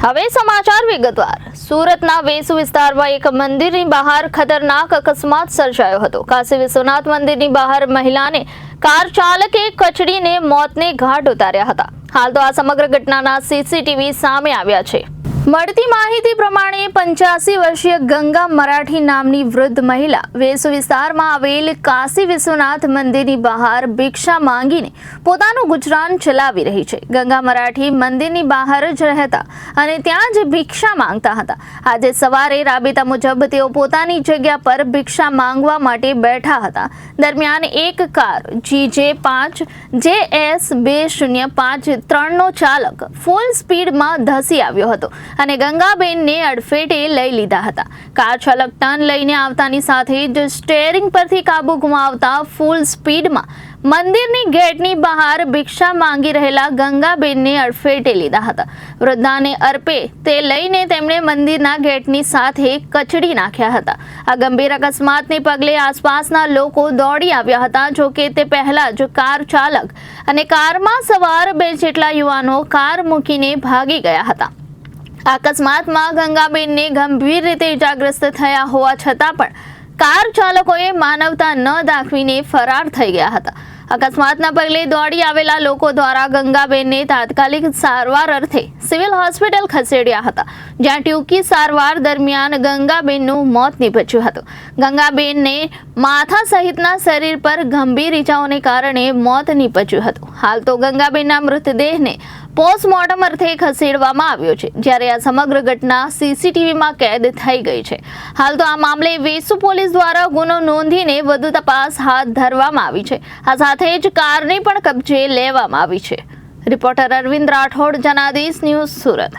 હવે સમાચાર વિગતવાર। સુરતના વેસુ વિસ્તારમાં એક મંદિરની બહાર ખતરનાક અકસ્માત સર્જાયો હતો। કાશી વિશ્વનાથ મંદિરની બહાર મહિલાને કાર ચાલકે કચડીને મોતને ઘાટ ઉતાર્યા હતા। હાલ તો આ સમગ્ર ઘટનાના સીસીટીવી સામે આવ્યા છે। મળતી માહિતી પ્રમાણે 85 વર્ષીય ગંગા મરાઠી નામની વૃદ્ધ મહિલા વેસુ વિસ્તારમાં આવેલ કાશી વિશ્વનાથ મંદિરની બહાર ભિક્ષા માંગીને પોતાનું ગુજરાન ચલાવી રહી છે। ગંગા મરાઠી મંદિરની બહાર જ રહેતા અને ત્યાં જ ભિક્ષા માંગતા હતા। આજે સવારે રાબેતા મુજબ તેઓ પોતાની જગ્યા પર ભિક્ષા માંગવા માટે બેઠા હતા। દરમિયાન એક કાર GJ5 JS 2053 નો ચાલક ફૂલ સ્પીડમાં ધસી આવ્યો હતો અને ગંગાબેનને અડફેટે લઈ લીધા હતા। કાર ચાલક ટર્ન લઈને આવતાની સાથે જ સ્ટીયરિંગ પરથી કાબુ ગુમાવતા ફૂલ સ્પીડમાં મંદિરની ગેટની બહાર ભિક્ષા માંગી રહેલા ગંગાબેનને અડફેટે લીધા હતા। વૃદ્ધાને અર્પે તે લઈને તેમણે મંદિરના ગેટની સાથે કચડી નાખ્યા હતા। આ ગંભીર અકસ્માતને પગલે આસપાસના લોકો દોડી આવ્યા હતા। જો કે તે પહેલા જ કાર ચાલક અને કારમાં સવાર 2 જેટલા યુવાનો કાર મૂકીને ભાગી ગયા હતા। અકસ્માતમાં ગંગાબેનને ગંભીર રીતે ઇજાગ્રસ્ત થયા હોવા છતાં પણ કાર ચાલકોએ માનવતા ન દાખવીને ફરાર થઈ ગયા હતા। અકસ્માતના પગલે દોડી આવેલા લોકો દ્વારા ગંગાબેનને તાત્કાલિક સારવાર અર્થે સિવિલ હોસ્પિટલ ખસેડ્યા હતા, જ્યાં ટૂંકી સારવાર દરમિયાન ગંગાબેનનું મોત નીપજ્યું હતું। ગંગાબેનને માથા સહિતના શરીર પર ગંભીર ઇજાઓને કારણે મોત નીપજ્યું હતું। હાલ તો ગંગાબેનના મૃતદેહને પોસ્ટમોર્ટમ અર્થે ખસેડવામાં આવ્યો છે, જ્યારે આ સમગ્ર ઘટના સીસીટીવીમાં કેદ થઈ ગઈ છે। હાલ તો આ મામલે વેસુ પોલીસ દ્વારા ગુનો નોંધીને વધુ તપાસ હાથ ધરવામાં આવી છે। આ સાથે જ કારને પણ કબજે લેવામાં આવી છે। Reporter Arvind Rathod, Janadesh news, Surat.